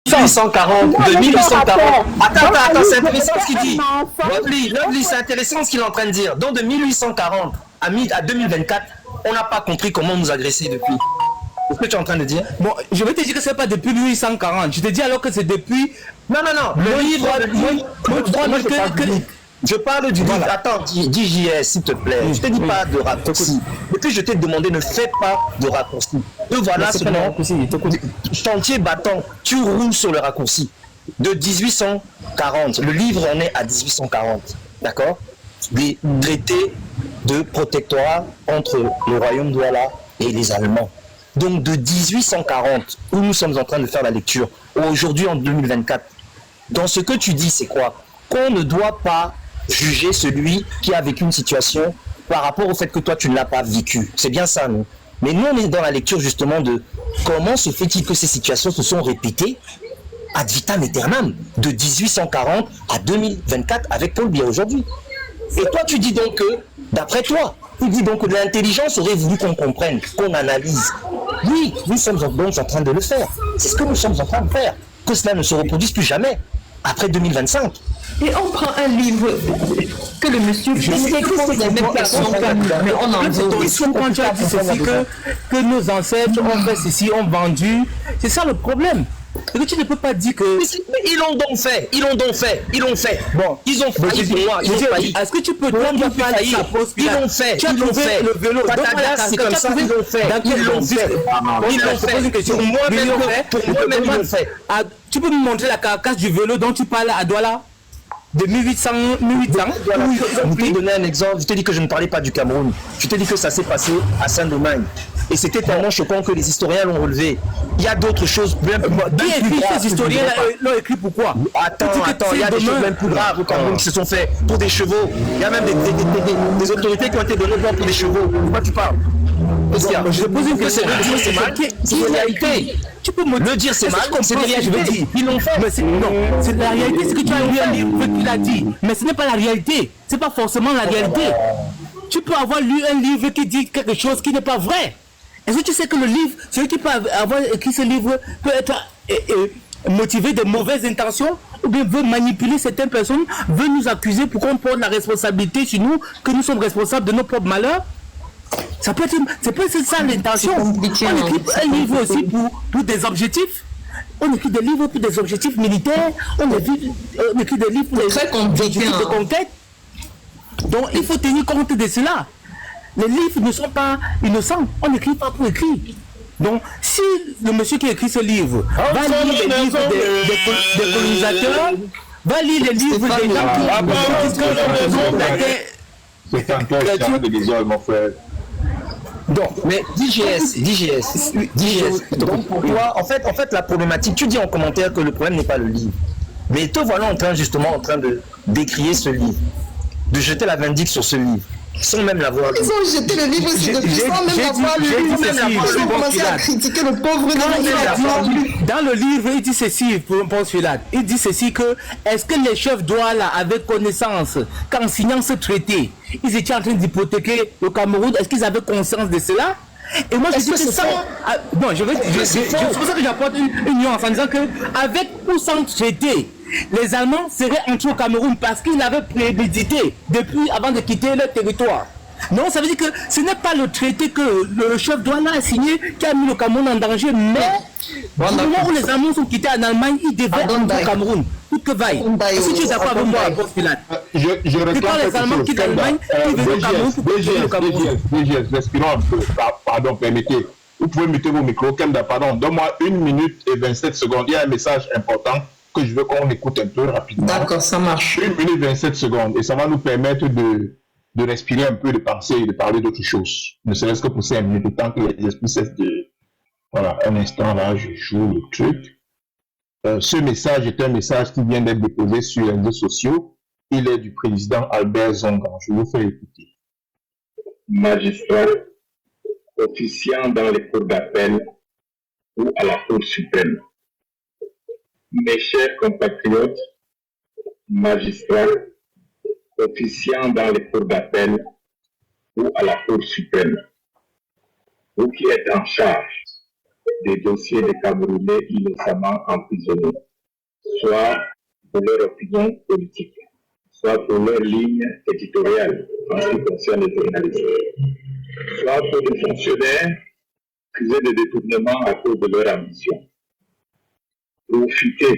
1840, de 1840. Attends, c'est intéressant ce qu'il dit. Lovely, c'est intéressant ce qu'il est en train de dire. Donc de 1840 à 2024, on n'a pas compris comment nous agresser depuis. C'est ce que tu es en train de dire? Bon, je vais te dire que c'est pas depuis 1840. Je te dis alors que c'est depuis. Non. Le livre. Je parle du livre. Attends, dis JS, s'il te plaît. Je te dis pas de raccourci. Et puis je t'ai demandé, ne fais pas de raccourci. Et voilà seulement. Chantier battant, tu roules sur le raccourci. De 1840. Le livre en est à 1840. D'accord? Des traités de protectorat entre le royaume Douala et les Allemands. Donc de 1840, où nous sommes en train de faire la lecture, aujourd'hui en 2024, dans ce que tu dis, c'est quoi? Qu'on ne doit pas juger celui qui a vécu une situation par rapport au fait que toi, tu ne l'as pas vécu. C'est bien ça, non? Mais nous, on est dans la lecture justement de comment se fait-il que ces situations se sont répétées ad vitam aeternam, de 1840 à 2024 avec Paul Biya aujourd'hui. Et toi, tu dis donc que, d'après toi, tu dis donc que l'intelligence aurait voulu qu'on comprenne, qu'on analyse. Oui, nous sommes donc en train de le faire. C'est ce que nous sommes en train de faire. Que cela ne se reproduise plus jamais, après 2025. Et on prend un livre que le monsieur mais on en veut. Ils sont quand tu as dit ceci que nos ancêtres ont fait ceci, ont vendu. C'est ça le problème. Et que tu ne peux pas dire que. Mais ils l'ont donc fait. Bon, ils ont failli pour moi. Ils ont failli. Est-ce que tu peux dire ils l'ont fait. Tu as trouvé le vélo. C'est comme ça. Ils l'ont fait. Pour moi-même, ils l'ont fait. Tu peux me montrer la carcasse du vélo dont tu parles à Douala de 1800. Je vais te donner un exemple. Je t'ai dit que je ne parlais pas du Cameroun. Je t'ai dit que ça s'est passé à Saint-Domingue. Et c'était tellement choquant que les historiens l'ont relevé. Il y a d'autres choses bien plus graves. Ces historiens l'ont écrit pourquoi? Attends, il y a des choses même plus graves au Cameroun qui se sont faites pour des chevaux. Il y a même des autorités qui ont été données pour des chevaux. De quoi tu parles? Je pose une question. C'est mal. C'est une réalité. Tu peux me le dire, c'est mal. C'est une réalité. Ils l'ont fait. Mais non, c'est la réalité. C'est que tu as lu un livre qu'il a dit. Mais ce n'est pas la réalité. C'est pas forcément la réalité. Tu peux avoir lu un livre qui dit quelque chose qui n'est pas vrai. Est-ce que tu sais que le livre, celui qui peut avoir écrit ce livre peut être motivé de mauvaises intentions ou bien veut manipuler certaines personnes, veut nous accuser pour qu'on porte la responsabilité sur nous, que nous sommes responsables de nos propres malheurs? Ça peut être ça l'intention. On écrit un livre aussi pour des objectifs. On écrit des livres pour des objectifs militaires. On écrit des livres pour des objectifs de conquête. Donc il faut tenir compte de cela. Les livres ne sont pas innocents. On n'écrit pas pour écrire. Donc, si le monsieur qui écrit ce livre va lire les livres des colonisateurs, va lire les livres des gens qui c'est un peu de désordre, mon frère. Donc, mais DGS. Donc pour toi, en fait, la problématique, tu dis en commentaire que le problème n'est pas le livre. Mais te voilà en train de décrier ce livre, de jeter la vindicte sur ce livre, sans même l'avoir lu. Ils ont jeté le livre sans même l'avoir lu. Ils ont commencé à critiquer le pauvre livre. Dans le livre, il dit ceci, pour un postulat. Il dit ceci que, est-ce que les chefs Douala avaient connaissance qu'en signant ce traité, ils étaient en train d'hypothéquer le Cameroun? Est-ce qu'ils avaient conscience de cela? Et moi je dis que ça. Bon, c'est pour ça que j'apporte une nuance en disant que avec ou sans traité, les Allemands seraient entrés au Cameroun parce qu'ils avaient prémédité depuis avant de quitter leur territoire. Non, ça veut dire que ce n'est pas le traité que le chef Douala a signé qui a mis le Cameroun en danger, mais au moment où les Allemands sont quittés en Allemagne, ils devaient entrer au Cameroun. Tout que vaille. Et si tu es d'accord avec moi, je réclame les Allemands quittent l'Allemagne, ils viennent au Cameroun pour quitter le Cameroun. Respirons un peu. Pardon, permettez. Vous pouvez muter vos micros. Kemda, pardon, donne-moi 1 minute et 27 secondes. Il y a un message important que je veux qu'on écoute un peu rapidement. D'accord, ça marche. 1 minute 27 secondes. Et ça va nous permettre de respirer un peu, de penser et de parler d'autre chose. Ne serait-ce que pour 5 minutes, le temps que les esprits cessent de... Voilà, un instant là, je joue le truc. Ce message est un message qui vient d'être déposé sur les réseaux sociaux. Il est du président Albert Zongan. Je vous fais écouter. Magistrat officiant dans les cours d'appel ou à la Cour suprême. Mes chers compatriotes, magistrats officiant dans les cours d'appel ou à la Cour suprême, vous qui êtes en charge des dossiers de Camerounais innocemment emprisonnés, soit pour leur opinion politique, soit pour leur ligne éditoriale en ce qui concerne les journalistes, soit pour des fonctionnaires accusés de détournement à cause de leur ambition. Profitez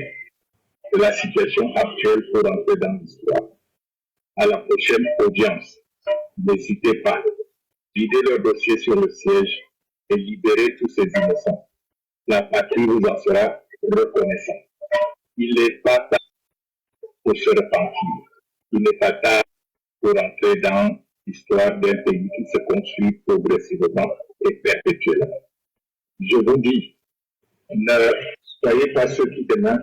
de la situation actuelle pour entrer dans l'histoire. À la prochaine audience, n'hésitez pas, videz leur dossier sur le siège et libérez tous ces innocents. La patrie vous en sera reconnaissante. Il n'est pas tard pour se repentir. Il n'est pas tard pour entrer dans l'histoire d'un pays qui se construit progressivement et perpétuellement. Je vous dis, ne soyez pas ceux qui demain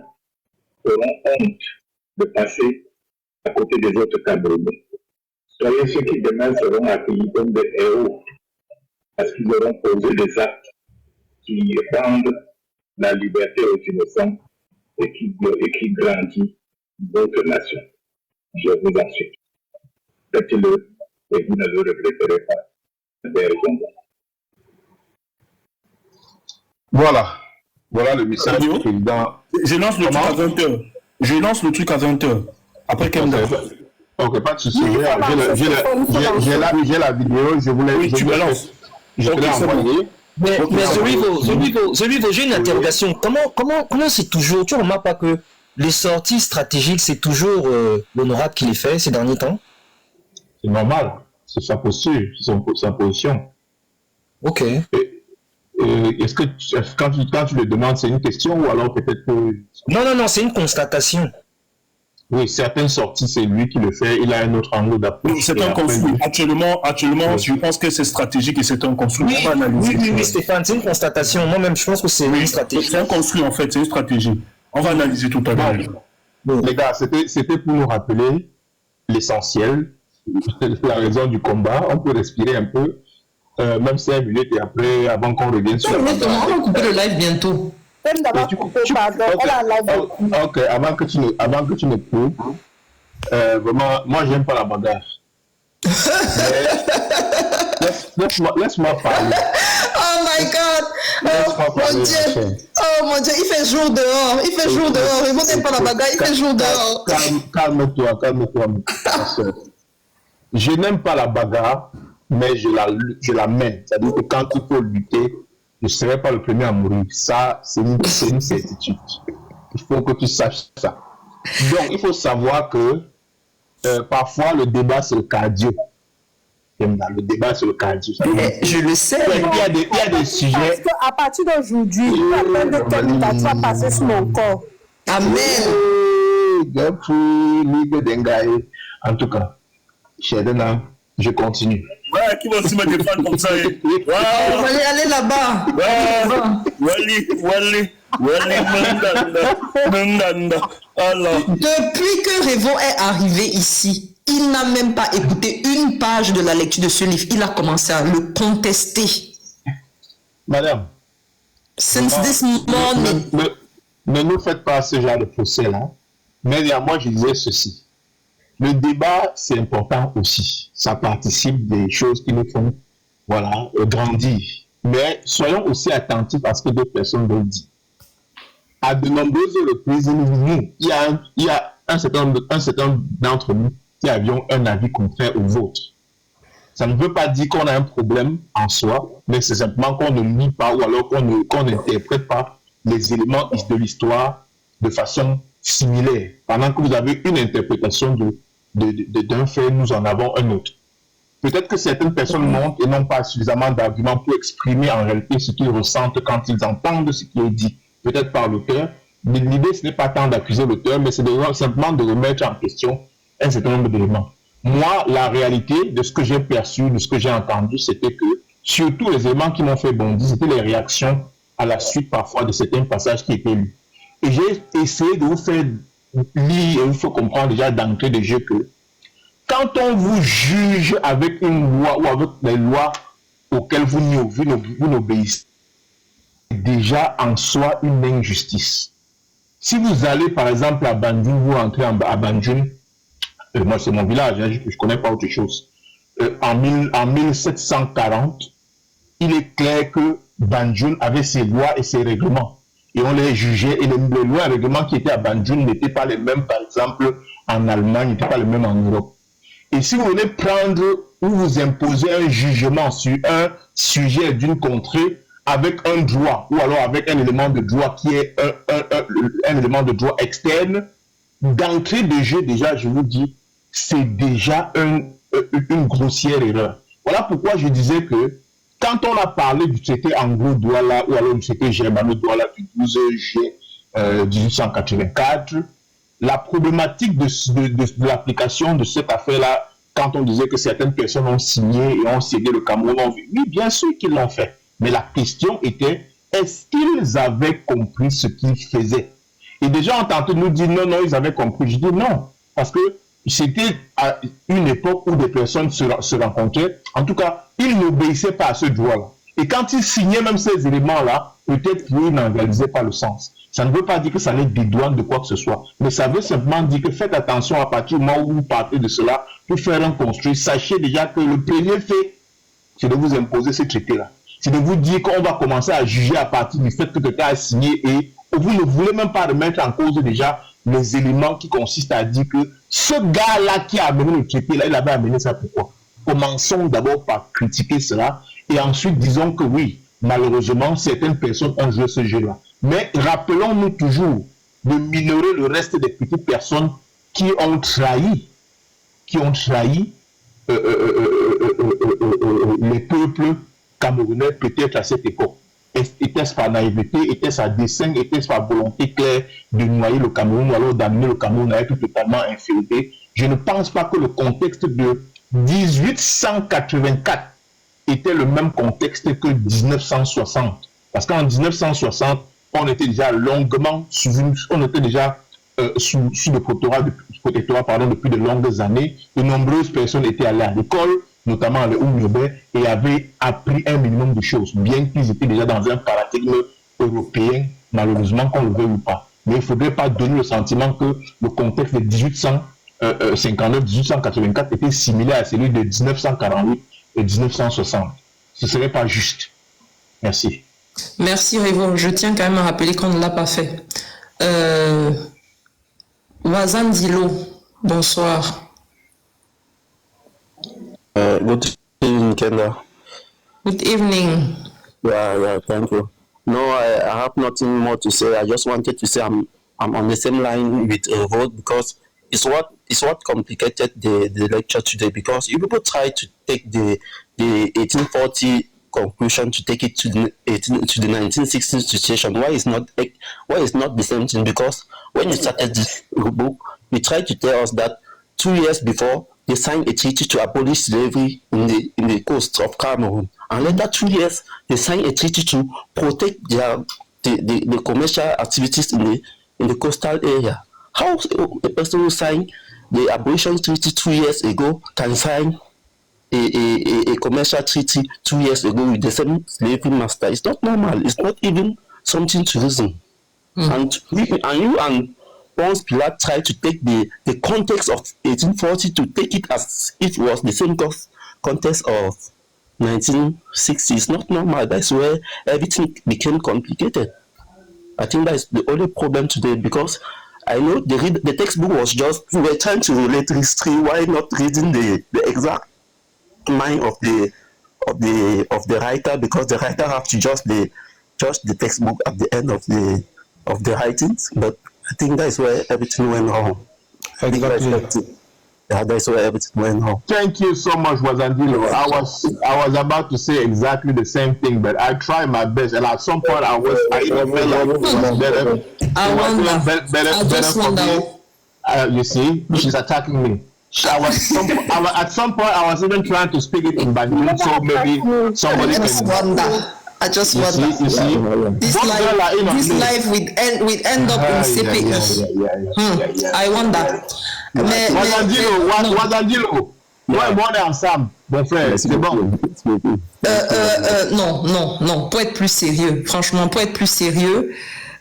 auront honte de passer à côté des autres Camerounais. Soyez ceux qui demain seront accueillis comme des héros parce qu'ils auront posé des actes qui rendent la liberté aux innocents et qui grandit votre nation. Je vous en supplie. Faites-le et vous ne le regretterez pas. Des raisons. Voilà le message du président. Je lance le truc à 20h. Je lance le truc à 20h. Après Kemda. Ok, pas de souci. J'ai la vidéo. Je voulais. Oui, tu me lances. Je te l'ai envoyé. Mais Zolivo, j'ai une interrogation. Comment c'est toujours, tu remarques pas que les sorties stratégiques, c'est toujours l'honorable qui les fait ces derniers temps? C'est normal. C'est sa posture, c'est sa position. Ok. Est-ce que quand tu le demandes, c'est une question ou alors peut-être que... Non, c'est une constatation. Oui, certaines sorties, c'est lui qui le fait, il a un autre angle d'approche. C'est un construit. Actuellement, je pense que c'est stratégique et c'est un construit. Oui, Stéphane, c'est une constatation. Moi-même, je pense que c'est une stratégie. C'est un construit, en fait, c'est une stratégie. On va analyser tout à l'heure. Bon. Les gars, c'était pour nous rappeler l'essentiel, la raison du combat. On peut respirer un peu, même 5 minutes et après, avant qu'on revienne sur... On va couper le live bientôt. Ok, avant que tu ne coupes, vraiment, moi j'aime pas la bagarre. Laisse-moi parler. Oh my god! Oh mon Dieu, il fait jour dehors. Et vous n'aimez pas la bagarre, il fait jour dehors. Calme-toi. Je n'aime pas la bagarre, mais je la mène. C'est-à-dire que quand il faut lutter, je ne serai pas le premier à mourir. Ça, c'est une certitude. Il faut que tu saches ça. Donc, il faut savoir que parfois, le débat, c'est le cardio. Le débat, c'est le cardio. Je le sais. Il y a des sujets... Parce qu'à partir d'aujourd'hui, la peine de Kemda, tu vas passer sur mon corps. Amen. En tout cas, Shedena, je continue. Ouais, qui va aussi me défendre comme ça? On va aller là-bas. Depuis que Révon est arrivé ici, il n'a même pas écouté une page de la lecture de ce livre. Il a commencé à le contester. Madame, since this morning. Ne nous faites pas ce genre de procès-là. Mais moi, je disais ceci. Le débat, c'est important aussi. Ça participe des choses qui nous font grandir. Mais soyons aussi attentifs à ce que d'autres personnes veulent dire. À de nombreuses reprises, il y a un certain nombre d'entre nous qui avions un avis contraire au vôtre. Ça ne veut pas dire qu'on a un problème en soi, mais c'est simplement qu'on ne lit pas ou alors qu'on n'interprète pas les éléments de l'histoire de façon similaire. Pendant que vous avez une interprétation d'un fait, nous en avons un autre. Peut-être que certaines personnes montent et n'ont pas suffisamment d'arguments pour exprimer en réalité ce qu'ils ressentent quand ils entendent ce qui est dit, peut-être par l'auteur. Mais l'idée, ce n'est pas tant d'accuser l'auteur, mais c'est simplement de remettre en question un certain nombre d'éléments. Moi, la réalité de ce que j'ai perçu, de ce que j'ai entendu, c'était que surtout les éléments qui m'ont fait bondir, c'était les réactions à la suite parfois de certains passages qui étaient lus. Et j'ai essayé de vous faire lire, et il faut comprendre déjà d'entrée de jeu que quand on vous juge avec une loi ou avec les lois auxquelles vous n'obéissez, déjà en soi une injustice. Si vous allez par exemple à Bandjoun, vous rentrez à Bandjoun, moi c'est mon village, je ne connais pas autre chose, en 1740, il est clair que Banjul avait ses lois et ses règlements. Et on les jugeait, et les lois et règlements qui étaient à Banjul n'étaient pas les mêmes, par exemple, en Allemagne, n'étaient pas les mêmes en Europe. Et si vous voulez prendre ou vous imposer un jugement sur un sujet d'une contrée avec un droit, ou alors avec un élément de droit qui est un élément de droit externe, d'entrée de jeu, déjà, je vous dis, c'est déjà une grossière erreur. Voilà pourquoi je disais que quand on a parlé du traité anglo-douala ou alors du traité germano-douala du 12 juillet 1884, la problématique de l'application de cette affaire-là, quand on disait que certaines personnes ont signé et ont cédé le Cameroun, oui, bien sûr qu'ils l'ont fait. Mais la question était, est-ce qu'ils avaient compris ce qu'ils faisaient? Et des gens ont tenté de nous dire, non, ils avaient compris. Je dis non, parce que c'était à une époque où des personnes se rencontraient. En tout cas, ils n'obéissaient pas à ce droit-là. Et quand ils signaient même ces éléments-là, peut-être qu'ils n'en réalisaient pas le sens. Ça ne veut pas dire que ça les dédouane de quoi que ce soit. Mais ça veut simplement dire que faites attention à partir du moment où vous partez de cela pour faire un construit. Sachez déjà que le premier fait, c'est de vous imposer ce traité-là. C'est de vous dire qu'on va commencer à juger à partir du fait que quelqu'un a signé et vous ne voulez même pas remettre en cause déjà les éléments qui consistent à dire que ce gars-là qui a amené le traité-là, il avait amené ça pourquoi? Commençons d'abord par critiquer cela et ensuite disons que oui, malheureusement, certaines personnes ont joué ce jeu-là. Mais rappelons-nous toujours de minorer le reste des petites personnes qui ont trahi les peuples camerounais peut-être à cette époque. Était-ce par naïveté, était-ce à dessein, était-ce par volonté claire de noyer le Cameroun ou alors d'amener le Cameroun à être totalement infiltré? Je ne pense pas que le contexte de 1884 était le même contexte que 1960. Parce qu'en 1960, on était déjà longuement sous le protectorat depuis de longues années. De nombreuses personnes étaient allées à l'école, notamment les Oumioubé, et avaient appris un minimum de choses, bien qu'ils étaient déjà dans un paradigme européen, malheureusement qu'on le veuille ou pas. Mais il ne faudrait pas donner le sentiment que le contexte de 1859-1884 était similaire à celui de 1948 et 1960. Ce ne serait pas juste. Merci. Merci Révo. Je tiens quand même à rappeler qu'on ne l'a pas fait. Wazan Dilo, bonsoir. Good evening, Kenda. Good evening. Yeah, thank you. No, I have nothing more to say. I just wanted to say I'm on the same line with Revo because it's what complicated the lecture today, because you people try to take the 1840 conclusion to take it to the 1960 situation. Why is not the same thing? Because when you started this book, you tried to tell us that 2 years before they signed a treaty to abolish slavery in the coast of Cameroon, and later 2 years they signed a treaty to protect the commercial activities in the coastal area. How a person who signed the abolition treaty 2 years ago can sign a commercial treaty 2 years ago with the same slavery master? It's not normal. It's not even something to reason. And you and Ponce Pilate tried to take the context of 1840 to take it as if it was the same context of 1960. It's not normal. That's where everything became complicated. I think that's the only problem today, because I know the textbook was just, we were trying to relate history. Why not reading the exact mind of the writer? Because the writer has to just the textbook at the end of the writings. But I think that's where everything went wrong. Exactly. Yeah, that's where everything went wrong. Thank you so much, Wazandilo. I was about to say exactly the same thing, but I tried my best, and at some point I felt like it was better for me. You see, she's attacking me. At some point I was even trying to speak it in Banjul, so maybe somebody can. I just wonder. You see? This life would end up in CPS. I wonder. Wazandilo, ouais, moi on est ensemble, mon frère, c'est bon. Non, pour être plus sérieux, franchement,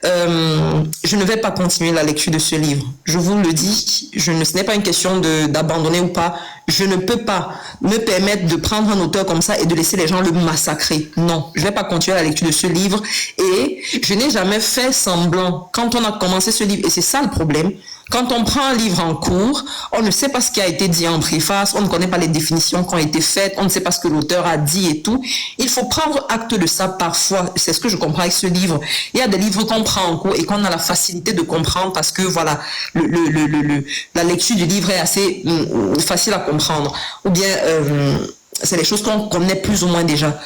je ne vais pas continuer la lecture de ce livre. Je vous le dis, ce n'est pas une question d'abandonner ou pas. Je ne peux pas me permettre de prendre un auteur comme ça et de laisser les gens le massacrer. Non, je ne vais pas continuer la lecture de ce livre et je n'ai jamais fait semblant. Quand on a commencé ce livre, et c'est ça le problème, quand on prend un livre en cours, on ne sait pas ce qui a été dit en préface, on ne connaît pas les définitions qui ont été faites, on ne sait pas ce que l'auteur a dit et tout. Il faut prendre acte de ça parfois. C'est ce que je comprends avec ce livre. Il y a des livres qu'on prend en cours et qu'on a la facilité de comprendre parce que voilà, la lecture du livre est assez facile à comprendre. Ou bien, c'est des choses qu'on connaît plus ou moins déjà.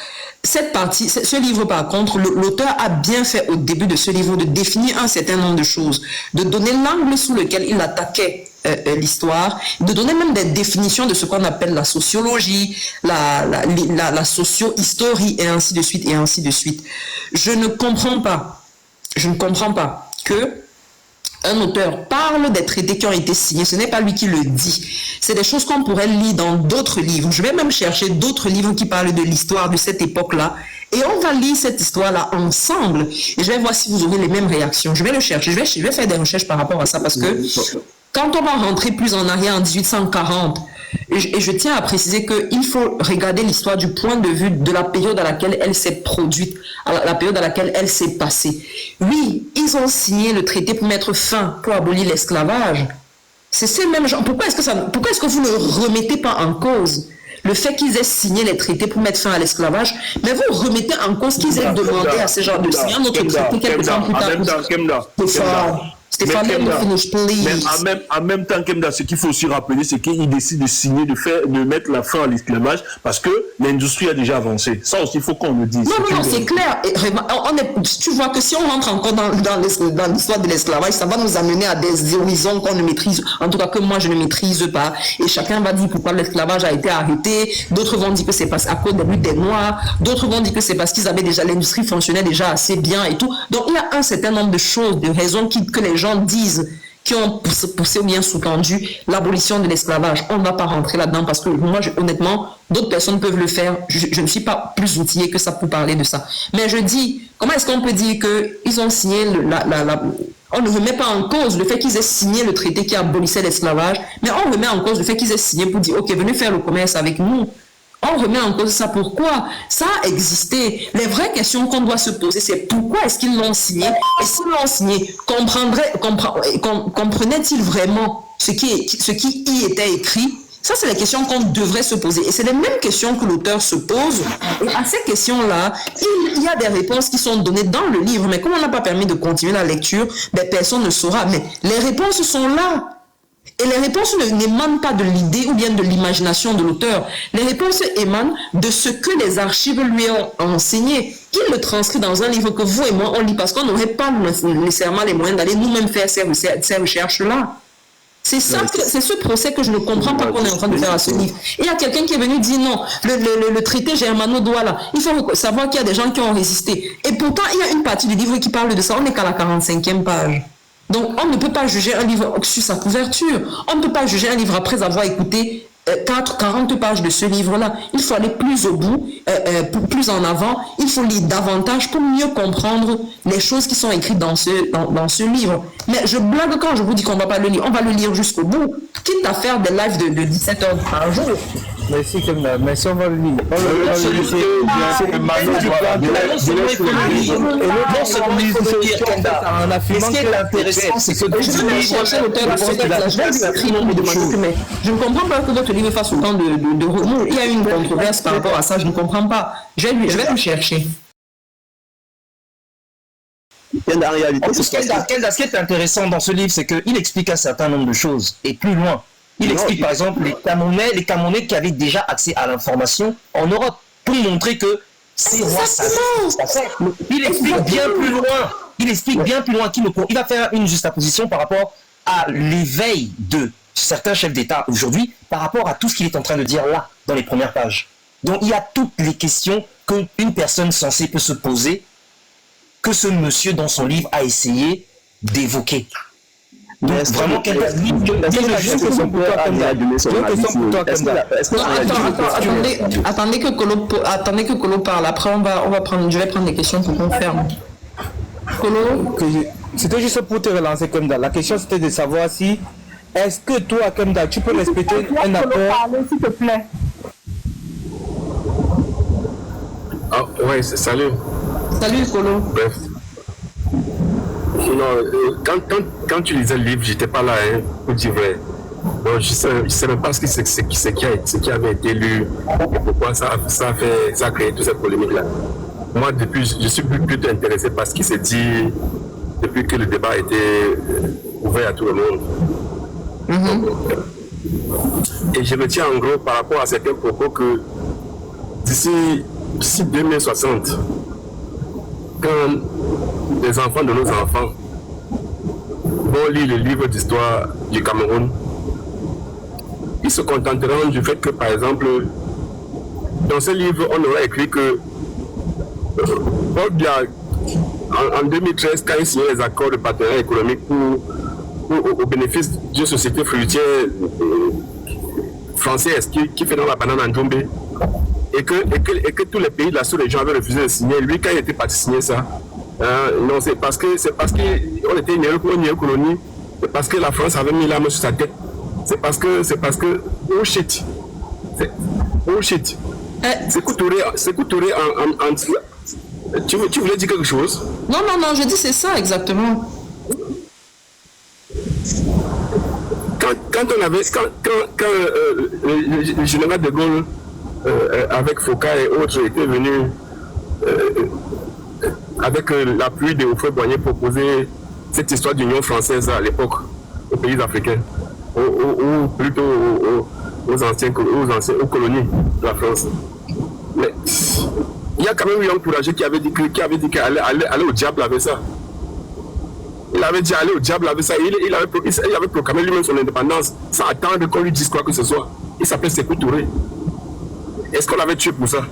Cette partie, ce livre par contre, l'auteur a bien fait au début de ce livre de définir un certain nombre de choses, de donner l'angle sous lequel il attaquait l'histoire, de donner même des définitions de ce qu'on appelle la sociologie, la socio-historie et ainsi de suite et ainsi de suite. Je ne comprends pas que un auteur parle des traités qui ont été signés, ce n'est pas lui qui le dit. C'est des choses qu'on pourrait lire dans d'autres livres. Je vais même chercher d'autres livres qui parlent de l'histoire de cette époque-là. Et on va lire cette histoire-là ensemble. Et je vais voir si vous aurez les mêmes réactions. Je vais le chercher. Je vais faire des recherches par rapport à ça parce que quand on va rentrer plus en arrière en 1840, et je tiens à préciser qu'il faut regarder l'histoire du point de vue de la période à laquelle elle s'est produite, la période à laquelle elle s'est passée. Oui, ils ont signé le traité pour mettre fin, pour abolir l'esclavage. C'est ces mêmes gens. Pourquoi est-ce que vous ne remettez pas en cause le fait qu'ils aient signé les traités pour mettre fin à l'esclavage, mais vous remettez en cause qu'ils aient demandé à ces gens de signer un autre traité quelque temps plus tard. Stéphane, en même temps, Kemda, ce qu'il faut aussi rappeler, c'est qu'il décide de signer, de mettre la fin à l'esclavage parce que l'industrie a déjà avancé. Ça aussi, il faut qu'on le dise. Non, c'est clair. Tu vois que si on rentre encore dans l'histoire de l'esclavage, ça va nous amener à des horizons qu'on ne maîtrise, en tout cas que moi je ne maîtrise pas. Et chacun va dire pourquoi l'esclavage a été arrêté. D'autres vont dire que c'est parce à cause des luttes des Noirs. D'autres vont dire que c'est parce qu'ils avaient déjà, l'industrie fonctionnait déjà assez bien et tout. Donc il y a un certain nombre de choses, de raisons que les gens disent, qui ont poussé ou bien sous-tendu l'abolition de l'esclavage. On ne va pas rentrer là-dedans parce que moi, honnêtement, d'autres personnes peuvent le faire. Je ne suis pas plus outillé que ça pour parler de ça. Mais je dis, comment est-ce qu'on peut dire qu'ils ont signé on ne remet pas en cause le fait qu'ils aient signé le traité qui abolissait l'esclavage, mais on remet en cause le fait qu'ils aient signé pour dire, ok, venez faire le commerce avec nous. On remet en cause ça. Pourquoi? Ça a existé. Les vraies questions qu'on doit se poser, c'est pourquoi est-ce qu'ils l'ont signé? Et s'ils l'ont signé, comprenaient-ils vraiment ce qui y était écrit? Ça, c'est les questions qu'on devrait se poser. Et c'est les mêmes questions que l'auteur se pose. Et à ces questions-là, il y a des réponses qui sont données dans le livre. Mais comme on n'a pas permis de continuer la lecture, personne ne saura. Mais les réponses sont là. Et les réponses n'émanent pas de l'idée ou bien de l'imagination de l'auteur. Les réponses émanent de ce que les archives lui ont enseigné. Il le transcrit dans un livre que vous et moi, on lit parce qu'on n'aurait pas nécessairement les moyens d'aller nous-mêmes faire ces recherches-là. C'est ça, c'est ce procès que je ne comprends pas qu'on est en train de faire à ce livre. Et il y a quelqu'un qui est venu dire non, le traité germano-douala, il faut savoir qu'il y a des gens qui ont résisté. Et pourtant, il y a une partie du livre qui parle de ça, on n'est qu'à la 45e page. Donc, on ne peut pas juger un livre sur sa couverture. On ne peut pas juger un livre après avoir écouté 40 pages de ce livre-là. Il faut aller plus au bout, plus en avant. Il faut lire davantage pour mieux comprendre les choses qui sont écrites dans ce livre. Mais je blague quand je vous dis qu'on ne va pas le lire. On va le lire jusqu'au bout, quitte à faire des lives de 17 heures par jour. Merci, Kemda. Merci, on va le lire. Ce qui est intéressant, c'est que je vais chercher l'auteur de ce texte-là. Je vais lui écrire, mais je ne comprends pas que votre livre fasse autant de remous. Il y a une controverse par rapport à ça, je ne comprends pas. Je vais le chercher. Ce qui est intéressant dans ce livre, c'est qu'il explique un certain nombre de choses. Et plus loin, il explique par exemple les Camerounais qui avaient déjà accès à l'information en Europe, pour montrer que c'est roi ça. Il explique bien plus loin. Il va faire une juxtaposition par rapport à l'éveil de certains chefs d'État aujourd'hui par rapport à tout ce qu'il est en train de dire là, dans les premières pages. Donc il y a toutes les questions qu'une personne sensée peut se poser, que ce monsieur dans son livre a essayé d'évoquer. Donc vraiment, attendez que Kolo parle. Après, je vais prendre des questions pour qu'on ferme. Kolo, c'était juste pour te relancer comme ça. La question c'était de savoir si est-ce que toi, Kemda, tu peux respecter un accord? Parler, s'il te plaît. Ah, ouais, salut. Salut, Kolo. Bref. Non, quand tu lisais le livre, j'étais pas là, hein, pour dire vrai. Donc, je sais même pas ce qui avait été lu et pourquoi ça a créé toute cette polémique-là. Moi, je suis plutôt intéressé par ce qui s'est dit depuis que le débat a été ouvert à tout le monde. Et je retiens en gros par rapport à certains propos que d'ici 2060, quand les enfants de nos enfants vont lire le livre d'histoire du Cameroun, ils se contenteront du fait que, par exemple, dans ce livre, on aurait écrit que Paul Biya, en 2013, quand il signait les accords de partenariat économique au bénéfice d'une société fruitière française qui fait dans la banane en Djombe, et que tous les pays de la sous-région avaient refusé de signer. Lui, quand il était parti signer ça, non, c'est parce qu'on était une néocolonie, c'est parce que la France avait mis la main sur sa tête. C'est parce que bullshit. Bullshit. C'est Couturé en tu voulais dire quelque chose? Non, je dis c'est ça exactement. Quand le général de Gaulle avec Foucault et autres étaient venus avec l'appui de Houphouët-Boigny proposer cette histoire d'union française à l'époque aux pays africains, ou plutôt aux colonies de la France. Mais il y a quand même eu un courageux qui avait dit qu'aller au diable avec ça. Il avait dit aller au diable avec ça. Il avait proclamé lui-même son indépendance sans attendre qu'on lui dise quoi que ce soit. Il s'appelle Sékou Touré. Est-ce qu'on l'avait tué pour ça?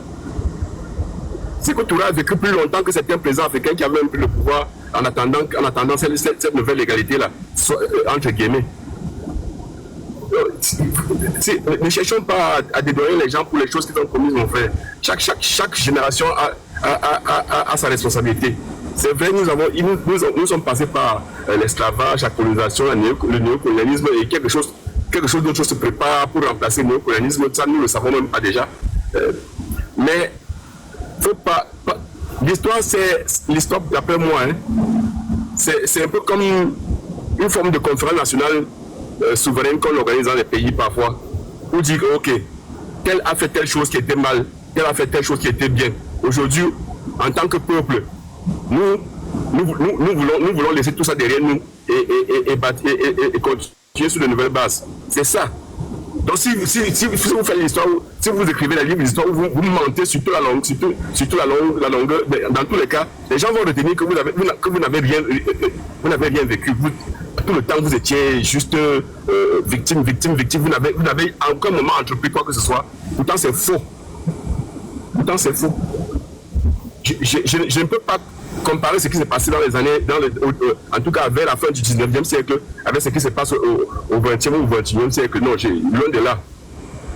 Sékou Touré a vécu plus longtemps que certains présidents africains qui avaient même pris le pouvoir en attendant cette nouvelle légalité-là, entre guillemets. Ne cherchons pas à dédouaner les gens pour les choses qu'ils ont commises, mon frère. Chaque génération a sa responsabilité. C'est vrai, nous sommes passés par l'esclavage, la colonisation, le néocolonialisme, et quelque chose d'autre se prépare pour remplacer le néocolonialisme. Ça, nous ne le savons même pas déjà. Mais faut pas. L'histoire, c'est l'histoire, d'après moi, hein, c'est un peu comme une forme de conférence nationale souveraine qu'on organise dans les pays parfois, pour dire ok, tel a fait telle chose qui était mal, tel a fait telle chose qui était bien. Aujourd'hui, en tant que peuple, nous voulons laisser tout ça derrière nous et continuer sur de nouvelles bases. C'est ça. Donc si vous faites l'histoire, si vous écrivez la livre d'histoire, vous mentez sur toute la longue, surtout la longueur, dans tous les cas, les gens vont retenir que vous n'avez rien vécu. Tout le temps, vous étiez juste victime. Vous n'avez à aucun moment entrepris quoi que ce soit. Pourtant, c'est faux. Je ne peux pas comparer ce qui s'est passé dans les années, en tout cas vers la fin du 19e siècle, avec ce qui se passe au 20e ou 21e siècle. Non, loin de là.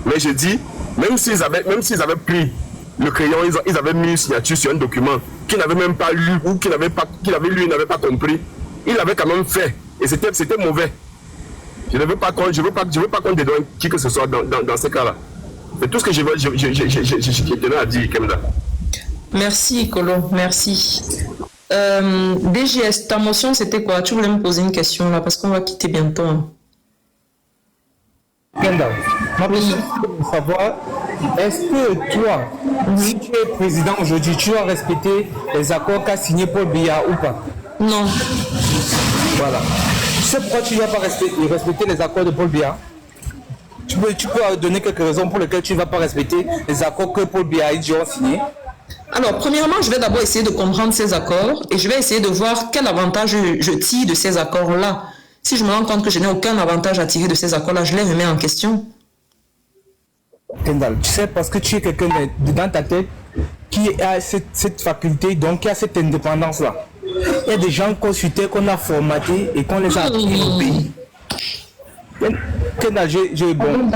Mais je dis, même s'ils avaient pris le crayon, ils avaient mis une signature sur un document qu'ils n'avaient même pas lu, ou qu'il avait lu et n'avait pas compris, ils l'avaient quand même fait. Et c'était mauvais. Je ne veux pas qu'on dédouane qui que ce soit dans ces cas-là. C'est tout ce que je tenais à dire, Kemda. Merci, Kolo, merci. DGS, ta motion, c'était quoi? Tu voulais me poser une question là, parce qu'on va quitter bientôt. Kenda, ma question, c'est de savoir, est-ce que toi, si tu es président aujourd'hui, tu as respecté les accords qu'a signé Paul Biya ou pas? Non. Voilà. Tu sais pourquoi tu ne vas pas respecter les accords de Paul Biya? Tu peux donner quelques raisons pour lesquelles tu ne vas pas respecter les accords que Paul Biya et Dion ont signés? Alors, premièrement, je vais d'abord essayer de comprendre ces accords et je vais essayer de voir quel avantage je tire de ces accords-là. Si je me rends compte que je n'ai aucun avantage à tirer de ces accords-là, je les remets en question. Kendall, tu sais, parce que tu es quelqu'un dans ta tête qui a cette faculté, donc qui a cette indépendance-là. Il y a des gens consultés qu'on a formatés et qu'on les a appris au pays. Kendall, bon,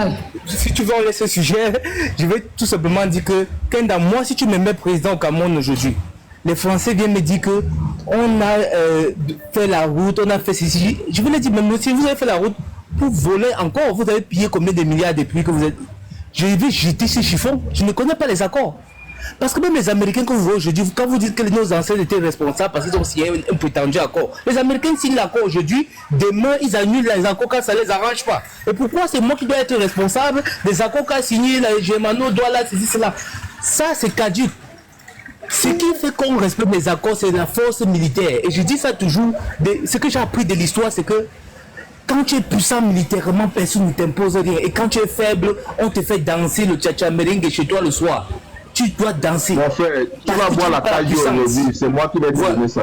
si tu veux en laisser ce sujet, je vais tout simplement dire que, Kendall, moi, si tu me mets président au Cameroun aujourd'hui, les Français viennent me dire qu'on a fait la route, on a fait ceci. Je vais leur dire, même si vous avez fait la route, pour voler encore. Vous avez pillé combien de milliards depuis que vous êtes... Je vais jeter ces chiffons. Je ne connais pas les accords. Parce que même les Américains, comme vous aujourd'hui, quand vous dites que nos anciens étaient responsables parce qu'ils ont signé un prétendu accord, les Américains signent l'accord aujourd'hui, demain ils annulent les accords quand ça ne les arrange pas. Et pourquoi c'est moi qui dois être responsable des accords qu'a signé la Germano, doit là, cela? Ça, c'est caduc. Ce qui fait qu'on respecte les accords, c'est la force militaire. Et je dis ça toujours, ce que j'ai appris de l'histoire, c'est que quand tu es puissant militairement, personne ne t'impose rien. Et quand tu es faible, on te fait danser le tcha-tcha merengue chez toi le soir. Tu dois danser. Mon frère, tu vas voir la taille aujourd'hui, c'est moi qui l'ai donné ça.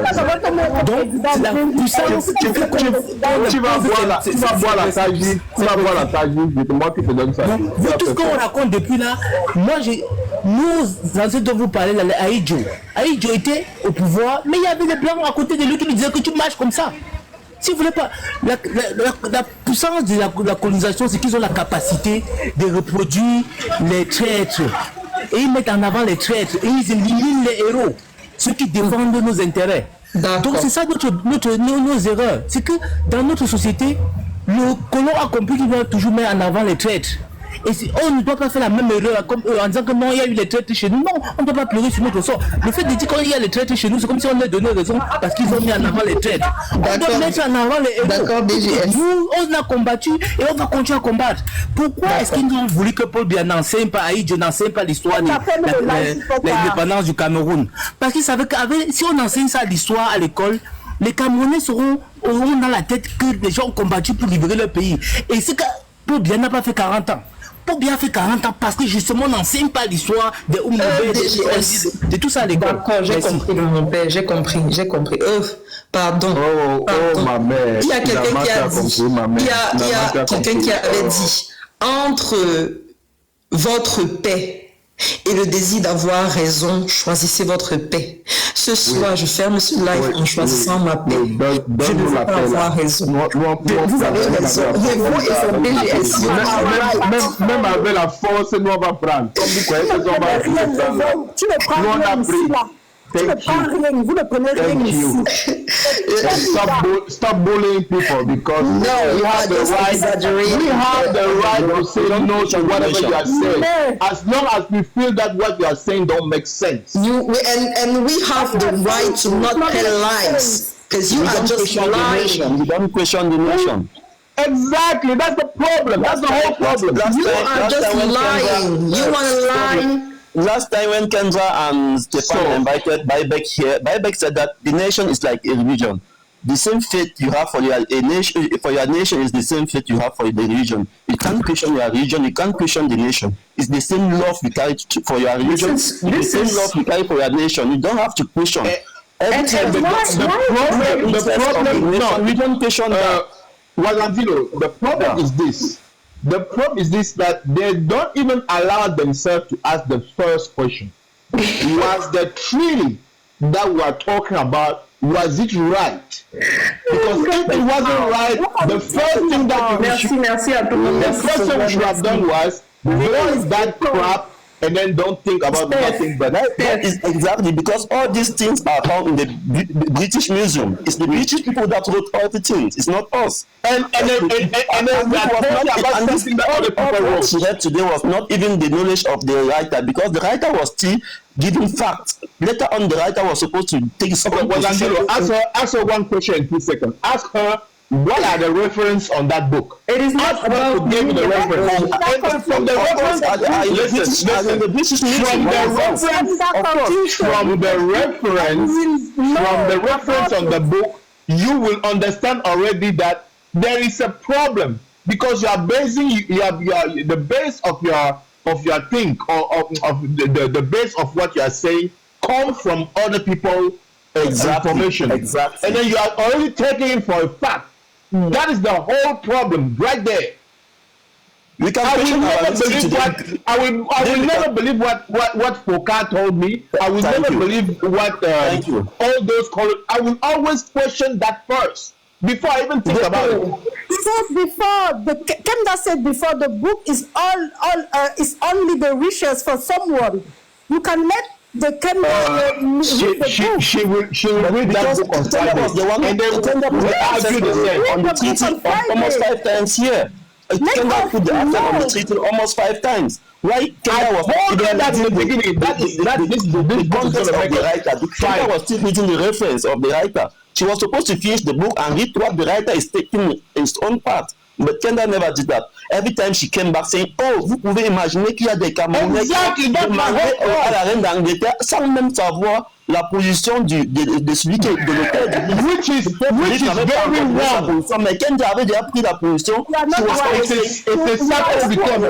Donc, c'est la puissance. Tu vas voir la taille, c'est moi qui te donne ça. Vous, tout ce qu'on raconte depuis là, nous ancêtres dont vous parlez, là, Aïdjo était au pouvoir, mais il y avait des blancs à côté de lui qui lui disaient que tu marches comme ça. Si vous voulez pas, la puissance de la colonisation, c'est qu'ils ont la capacité de reproduire les traîtres. Et ils mettent en avant les traîtres et ils éliminent les héros, ceux qui défendent nos intérêts. Donc c'est ça nos erreurs. C'est que dans notre société, le colon a compris qu'il doit toujours mettre en avant les traîtres. Et on ne doit pas faire la même erreur comme eux en disant que non, il y a eu les traîtres chez nous. Non, on ne doit pas pleurer sur notre sort. Le fait de dire qu'il y a les traîtres chez nous, c'est comme si on leur donnait raison parce qu'ils ont mis en avant les traîtres. On doit mettre en avant les héros. D'accord, BGS. Nous, on a combattu et on va continuer à combattre. Pourquoi est-ce qu'ils ont voulu que Paul Biya n'enseigne pas, Aïdjo n'enseigne pas l'histoire de l'indépendance du Cameroun? Parce qu'ils savaient que si on enseigne ça à l'histoire à l'école, les Camerounais auront dans la tête que les gens ont combattu pour libérer leur pays. Et c'est que Paul Biya n'a pas fait 40 ans. Paul Biya fait 40 ans parce que justement on n'enseigne pas l'histoire de de tout ça à l'école. D'accord, j'ai compris mon père, j'ai compris. Pardon. Ma mère. Il y a quelqu'un qui a dit, il y a quelqu'un qui avait dit, entre votre paix et le désir d'avoir raison, choisissez votre paix. Ce soir, je ferme ce live en choisissant ma paix. Je ne veux pas avoir raison. Vous avez raison. Et vous et son BGS. Même avec la force, nous on va prendre. Comme vous croyez que on va prendre. Tu ne prends rien ici, là. Tu ne prends rien. Vous ne prenez rien ici. Stop bullying people because we have the right to say no to whatever you are saying. As long as we feel that what you are saying don't make sense. And we have the right to not tell lies because you are just lying. You don't question the nation. Exactly, that's the problem. That's the whole problem. You are just lying. You want to lie. Last time when Kendra and Stefan invited Buyback here, Buyback said that the nation is like a religion. The same faith you have for your nation is the same faith you have for the religion. You can't question your religion, you can't question the nation. It's the same love you carry for your religion, it's the same love you carry for your nation. You don't have to question. The problem is this. The problem is this, that they don't even allow themselves to ask the first question. Was the treaty that we are talking about, was it right? Because if it wasn't right, the first thing that we should have done was burn that crap and then don't think about nothing but that is exactly because all these things are found in the British Museum. It's the British people that wrote all the things. It's not us. And what she had today was not even the knowledge of the writer, because the writer was still giving facts. Later on, the writer was supposed to take some position. Ask her one question in 2 seconds. Ask her, what are the reference on that book? It is not about give the reference. From the reference on the book, you will understand already that there is a problem, because you are basing the base of your thing, or of the base of what you are saying comes from other people information. Exactly. And then you are already taking it for a fact. That is the whole problem right there. We can I will never believe what Foucault told me. I will never believe what all those colors. I will always question that first before I even think about it. Kemda said before, the book is is only the riches for someone. You can let the Kenda she will read that book on Friday. And then we argue the same on the treaty almost 5 times here. Kenda put the accent on the treaty almost 5 times. Why Kenda was that in the beginning? That is the context of the writer. Kenda was still reading the reference of the writer. She was supposed to finish the book and read what the writer is taking his own part. But Kenda never did that. Every time she came back saying, oh, vous pouvez imaginer qu'il y a des Camerounais qui demandaient à la reine d'Angleterre sans même savoir la position de celui qui est de l'auteur du livre. Which is very wrong. Mais Kenda avait déjà pris la position. C'est ça qu'on dit comme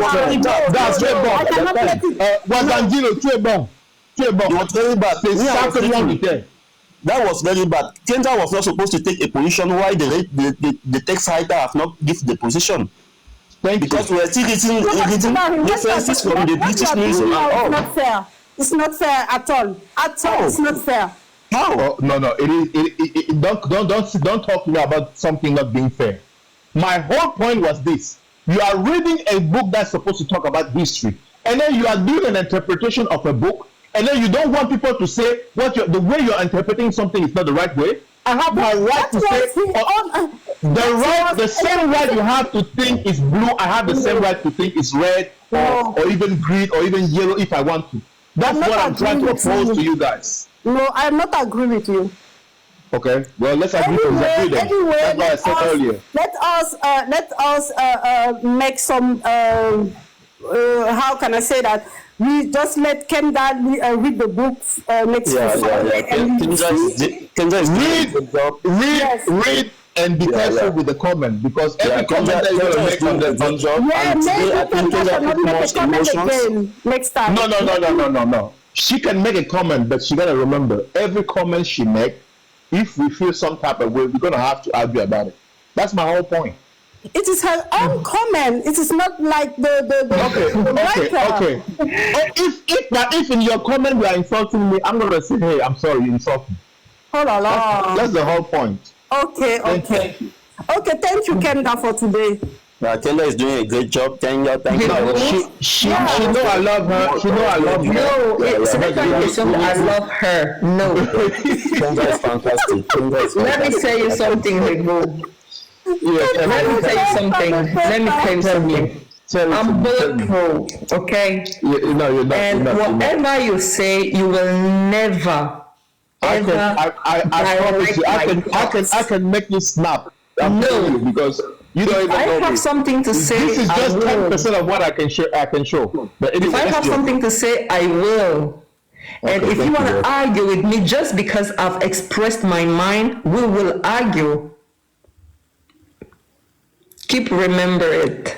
Wazangilo, tu es bon. Tu es bon. C'est ça que l'on dit. That was very bad. Kenda was not supposed to take a position why the text writer have not given the position. Because we are still reading references from the British News and all. It's not fair. It's not fair at all. At all, it's not fair. How? Oh, no, don't talk to me about something not being fair. My whole point was this: you are reading a book that's supposed to talk about history, and then you are doing an interpretation of a book. And then you don't want people to say the way you're interpreting something is not the right way. I have my right to say the same right you have to think is blue. I have the same right to think is red or even green or even yellow if I want to. That's what I'm trying to propose to you guys. No, I am not agree with you. Okay, well let's agree to disagree then. That's what I said earlier. Let us make some. How can I say that? We just let Kenda read the book next read and be careful with the comment because every comment that you're going to make on the job. Next time. No. She can make a comment, but she gotta remember every comment she make. If we feel some type of way, we're gonna have to argue about it. That's my whole point. It is her own comment. It is not like the Okay. If in your comment you are insulting me, I'm gonna say, hey, I'm sorry, you insult me. Hold on. That's the whole point. Okay. Thank you, Kenda, for today. Kenda is doing a great job. Thank you. She know I love her. She know I love her. No, it's not a question I love her. No. Kenda is fantastic. Let me tell you something, Rigo. Let me tell you something. I'm bulletproof, okay? You're not. Whatever you say, you will never. I promise you. I can make you snap. No, because you don't even know. I have something to say. This is just 10% of what I can show. But anyway, if I have something to say, I will. And if you want to argue with me just because I've expressed my mind, we will argue. Keep remember it.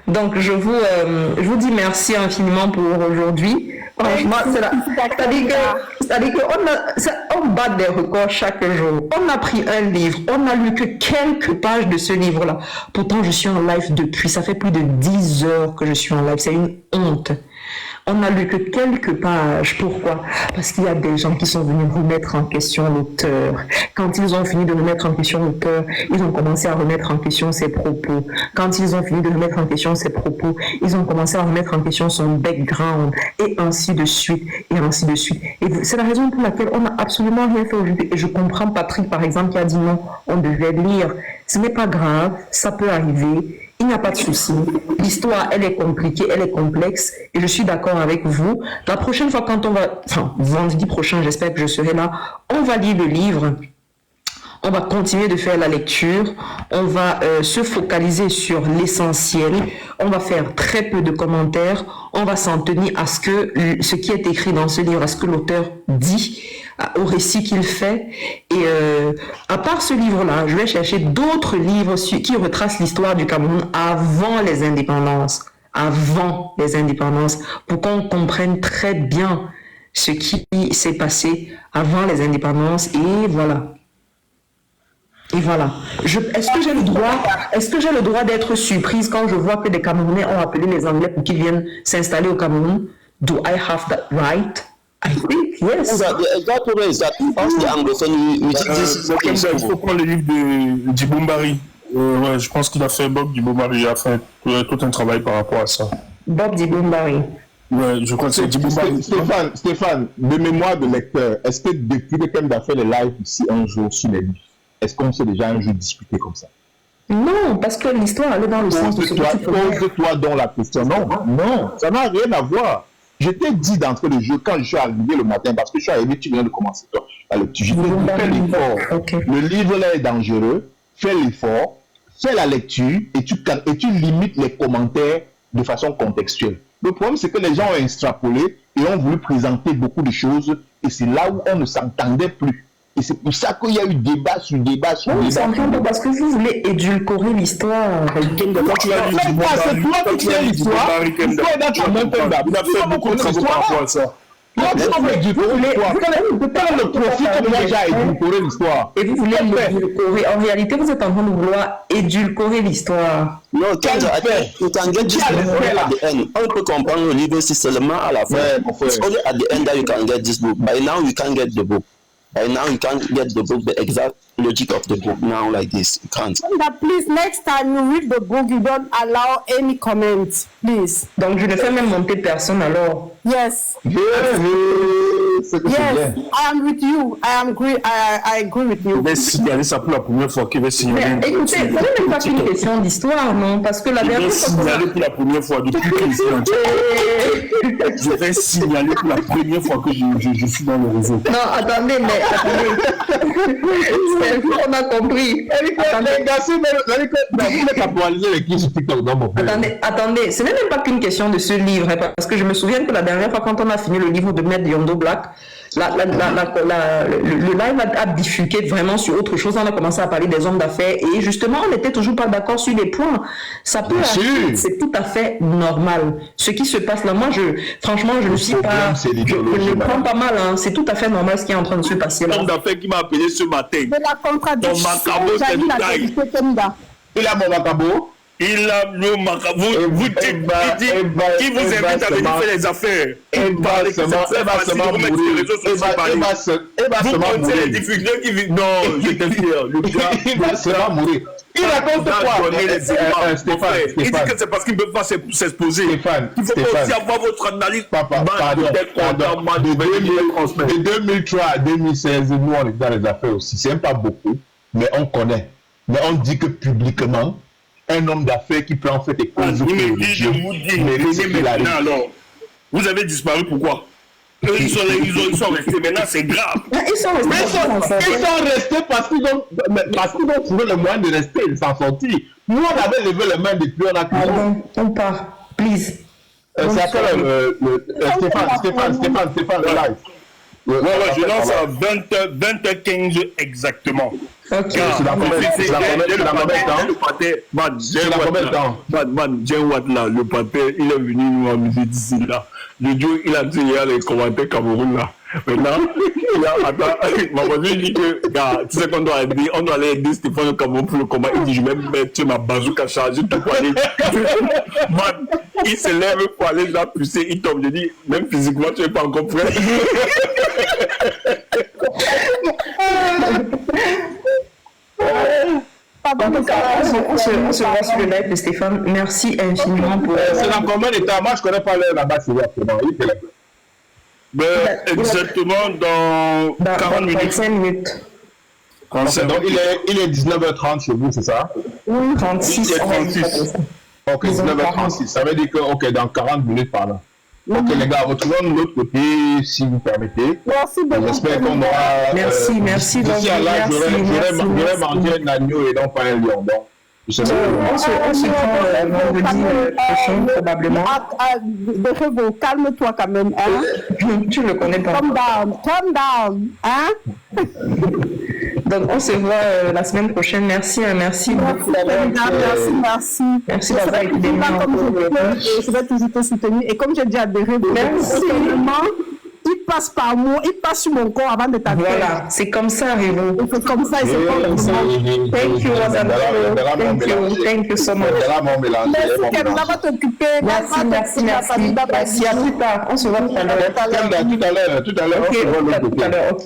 Donc je vous dis merci infiniment pour aujourd'hui. Franchement, c'est-à-dire qu'on bat des records chaque jour. On a pris un livre, on n'a lu que quelques pages de ce livre-là. Pourtant, je suis en live depuis, ça fait plus de 10 heures que je suis en live. C'est une honte. On n'a lu que quelques pages. Pourquoi? Parce qu'il y a des gens qui sont venus remettre en question l'auteur. Quand ils ont fini de remettre en question l'auteur, ils ont commencé à remettre en question ses propos. Quand ils ont fini de remettre en question ses propos, ils ont commencé à remettre en question son background, et ainsi de suite, et ainsi de suite. Et c'est la raison pour laquelle on n'a absolument rien fait aujourd'hui. Et je comprends Patrick, par exemple, qui a dit non, on devait lire. Ce n'est pas grave, ça peut arriver. Il n'y a pas de souci. L'histoire, elle est compliquée, elle est complexe, et je suis d'accord avec vous. La prochaine fois, vendredi prochain, j'espère que je serai là, on va lire le livre. On va continuer de faire la lecture. On va se focaliser sur l'essentiel. On va faire très peu de commentaires. On va s'en tenir à ce qui est écrit dans ce livre, à ce que l'auteur dit, au récit qu'il fait. Et à part ce livre-là, je vais chercher d'autres livres qui retracent l'histoire du Cameroun avant les indépendances. Pour qu'on comprenne très bien ce qui s'est passé avant les indépendances. Et voilà. Est-ce que j'ai le droit d'être surprise quand je vois que des Camerounais ont appelé les Anglais pour qu'ils viennent s'installer au Cameroun? Do I have that right? I think yes. Il faut prendre le livre de Bombari. Ouais, je pense qu'il a fait Bob Bombari a fait tout un travail par rapport à ça. Bob Bombari. Ouais, je crois que c'est Djibouba. Stéphane, de mémoire de lecteur, est-ce que depuis que Kemda a fait les lives ici un jour sur les livres, est-ce qu'on s'est déjà un jour discuté comme ça? Non, parce que l'histoire allait dans le sens de ce que tu pose-toi donc la question. Non, ça n'a rien à voir. Je t'ai dit d'entrée de jeu quand je suis arrivé le matin, parce que je suis arrivé, tu viens de commencer la lecture. Je t'ai dit, fais l'effort. Okay. Le livre là est dangereux, fais l'effort, fais la lecture et tu limites les commentaires de façon contextuelle. Le problème, c'est que les gens ont extrapolé et ont voulu présenter beaucoup de choses et c'est là où on ne s'entendait plus. Et c'est pour ça qu'il y a eu débat sur débat sur débat. On s'entend pas parce que vous voulez édulcorer l'histoire. Quand tu as lu l'histoire, c'est toi qui tiens l'histoire. L'histoire est dans ta main, Kemda. Il a fait beaucoup de travaux par rapport à ça. Quand le profit que moi j'ai édulcoré l'histoire. Et vous voulez l'édulcorer. En réalité, vous êtes en train de vouloir édulcorer l'histoire. Non, quand you can get this book at the end. On peut comprendre le livre si seulement à la fin. It's only at the end that you can get this book. By now, you can't get the book. By now, you can't get the book, the exact logic of the book now like this. You can't. But please, next time you read the book, you don't allow any comments, please. Donc, je ne fais même monter personne alors. Yes. Yes, I am with you. I agree with you. Il va signaler ça pour la première fois qu'il va signaler. Écoutez, ce n'est même pas une question d'histoire, non? Parce que la dernière fois. Il va signaler pour la première fois depuis qu'il est Je vais signaler pour la première fois que je suis dans le réseau. Non, attendez. On a compris. Attendez, ce n'est même pas qu'une question de ce livre, parce que je me souviens que la dernière fois, quand on a fini le livre de Maître Yondo Black, le live a bifurqué vraiment sur autre chose. On a commencé à parler des hommes d'affaires et justement, on n'était toujours pas d'accord sur les points. Ça peut arriver, c'est tout à fait normal. Ce qui se passe là, moi, franchement, je ne suis pas. Je ne prends pas mal, hein. C'est tout à fait normal ce qui est en train de se passer là. L'homme d'affaires qui m'a appelé ce matin. De la contradiction, c'est du taille. Il a mon macabo. Il a le macabo. Vous dites qui vous invite à venir faire les affaires. Il va seulement mourir. Vous pensez les difficultés qui vivent. Non, j'étais fier. Il va seulement mourir. Il raconte quoi? Stéphane. Il dit que c'est parce qu'il ne peut pas s'exposer. Il faut aussi avoir votre analyse. De 2003 à 2016, nous on est dans les affaires aussi. C'est pas beaucoup, mais on connaît. Mais on dit que publiquement, un homme d'affaires qui peut en fait des causes maintenant alors. Vous avez disparu, pourquoi? Eux, ils sont restés. Maintenant, c'est grave. Ils sont restés parce qu'ils ont trouvé le moyen de rester et de s'en sortir. Nous, on avait levé les mains depuis on a cru. On part, please. C'est après Stéphane, le live. Ouais, je lance à 20h15 exactement. Ok. C'est la première temps. Man, le pater, il est venu nous amuser d'ici là. Le Dieu, il a dit hier les commentaires Cameroun là. Maintenant, ma voisine dit que, tu sais qu'on doit aller aider Stéphane au Cameroun pour le combat. Il dit, je vais mettre ma bazooka chargée tout pour aller. Man, il se lève pour aller là pousser, il tombe. Je dis, même physiquement, tu n'es pas encore prêt. En tout cas, on se voit sur le live de Stéphane. Merci infiniment pour. C'est dans combien de temps? Moi, je ne connais pas l'heure là-bas, c'est exactement. Exactement dans 40 minutes. 45 minutes. Donc, il est 19h30 chez vous, c'est ça? Oui, 36. Ok, 19h36. Ça veut dire que, ok, dans 40 minutes par là. Ok, les gars, retrouvons de l'autre côté, si vous permettez. Merci beaucoup. J'espère qu'on aura. Merci. D'ici à là, j'aurais mangé un agneau et non pas un lion. Donc, on se prend vendredi prochain, probablement. Calme-toi quand même. Hein? Tu ne le connais pas. Calm down. Hein? Donc, on se voit la semaine prochaine. Merci beaucoup. Merci. Merci d'avoir été béni. Je vais toujours te soutenir. Et comme j'ai déjà adhéré, merci. Il passe par moi, il passe sur mon corps avant de t'appeler. Voilà, c'est comme ça, Révo. C'est comme ça, c'est comme ça. Thank you so much. Merci, Kemda va t'occuper. Merci. À plus tard. On se voit tout à l'heure. Tout à l'heure. Ok.